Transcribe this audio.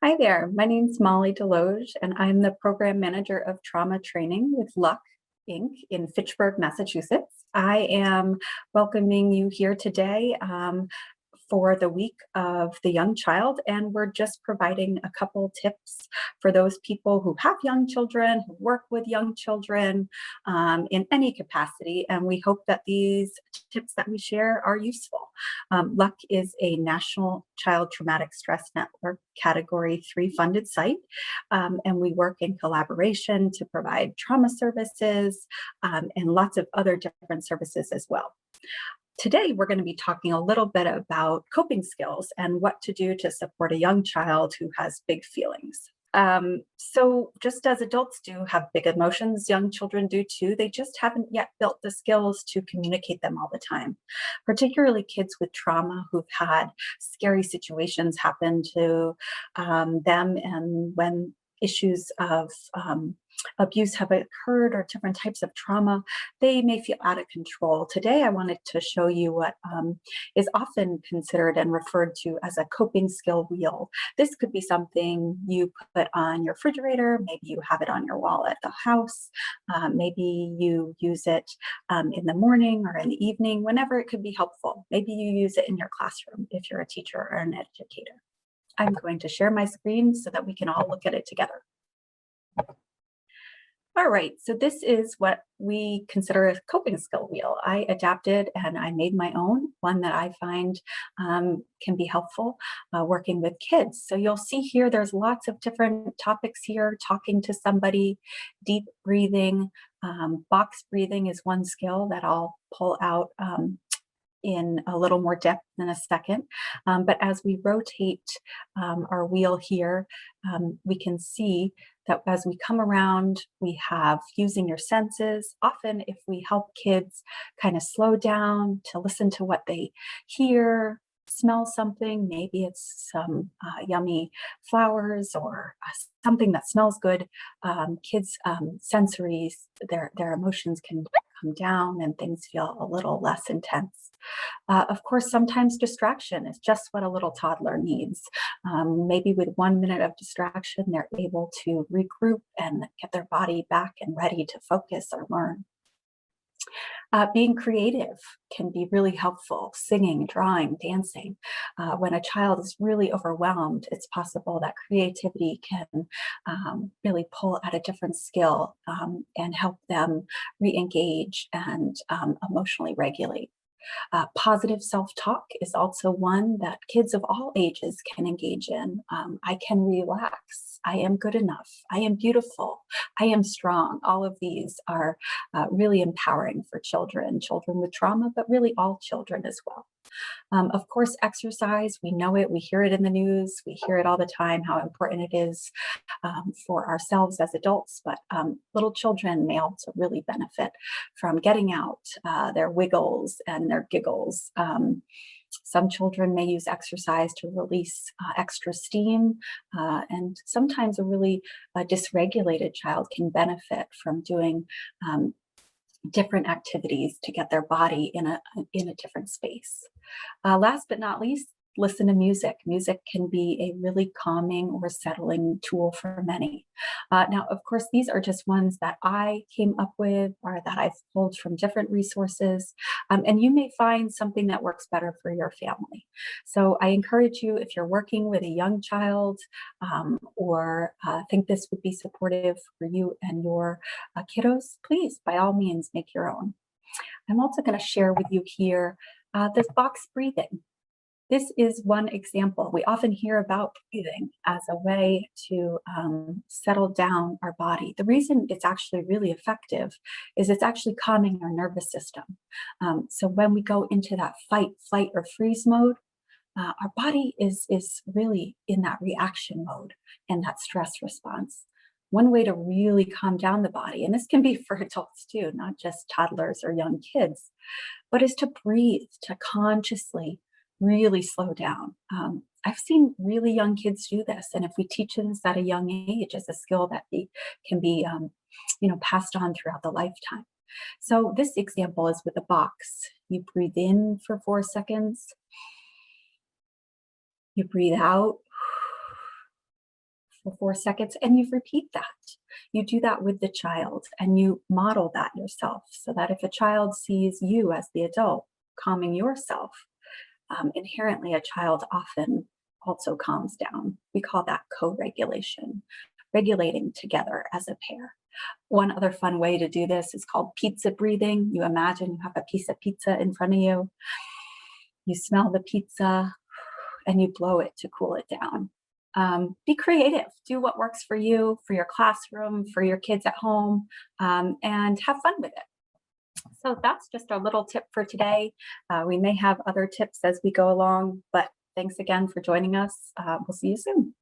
Hi there, my name's Molly Desloge, and I'm the Program Manager of Trauma Training with LUCK Inc. in Fitchburg, Massachusetts. I am welcoming you here today for the week of the young child, and we're just providing a couple tips for those people who have young children, who work with young children in any capacity, and we hope that these tips that we share are useful. LUCK is a National Child Traumatic Stress Network Category 3 funded site, and we work in collaboration to provide trauma services and lots of other different services as well. Today, we're going to be talking a little bit about coping skills and what to do to support a young child who has big feelings. So just as adults do have big emotions, young children do too. They just haven't yet built the skills to communicate them all the time, particularly kids with trauma who've had scary situations happen to them, and when issues of abuse have occurred or different types of trauma, they may feel out of control. Today, I wanted to show you what is often considered and referred to as a coping skill wheel. This could be something you put on your refrigerator, maybe you have it on your wall at the house, maybe you use it in the morning or in the evening, whenever it could be helpful. Maybe you use it in your classroom if you're a teacher or an educator. I'm going to share my screen so that we can all look at it together. All right, so this is what we consider a coping skill wheel. I adapted and I made my own, one that I find can be helpful working with kids. So you'll see here, there's lots of different topics here: talking to somebody, deep breathing, box breathing is one skill that I'll pull out in a little more depth in a second. But as we rotate our wheel here, we can see that as we come around, we have using your senses. Often if we help kids kind of slow down to listen to what they hear, smell something, maybe it's some yummy flowers or something that smells good, kids' sensories, their emotions can come down and things feel a little less intense. Of course, sometimes distraction is just what a little toddler needs. Maybe with 1 minute of distraction, they're able to regroup and get their body back and ready to focus or learn. Being creative can be really helpful: singing, drawing, dancing. When a child is really overwhelmed, it's possible that creativity can really pull at a different skill and help them re-engage and emotionally regulate. Positive self-talk is also one that kids of all ages can engage in. I can relax. I am good enough. I am beautiful. I am strong. All of these are really empowering for children with trauma, but really all children as well. Of course, exercise, we know it, we hear it in the news, we hear it all the time, how important it is for ourselves as adults, but little children may also really benefit from getting out their wiggles and their giggles. Some children may use exercise to release extra steam, and sometimes a really dysregulated child can benefit from doing different activities to get their body in a different space. Last but not least, listen to music. Music can be a really calming or settling tool for many. Now, of course, these are just ones that I came up with or that I've pulled from different resources, and you may find something that works better for your family. So I encourage you, if you're working with a young child or think this would be supportive for you and your kiddos, please, by all means, make your own. I'm also going to share with you here this box breathing. This is one example. We often hear about breathing as a way to settle down our body. The reason it's actually really effective is it's actually calming our nervous system. So when we go into that fight, flight, or freeze mode, our body is really in that reaction mode and that stress response. One way to really calm down the body, and this can be for adults too, not just toddlers or young kids, but is to breathe, to consciously really slow down. I've seen really young kids do this, and if we teach this at a young age, it's a skill that can be passed on throughout the lifetime. So this example is with a box. You breathe in for 4 seconds. You breathe out for 4 seconds, and you repeat that. You do that with the child and you model that yourself so that if a child sees you as the adult calming yourself, inherently a child often also calms down. We call that co-regulation, regulating together as a pair. One other fun way to do this is called pizza breathing. You imagine you have a piece of pizza in front of you. You smell the pizza and you blow it to cool it down. Be creative. Do what works for you, for your classroom, for your kids at home, and have fun with it. So that's just a little tip for today. We may have other tips as we go along, but thanks again for joining us. We'll see you soon.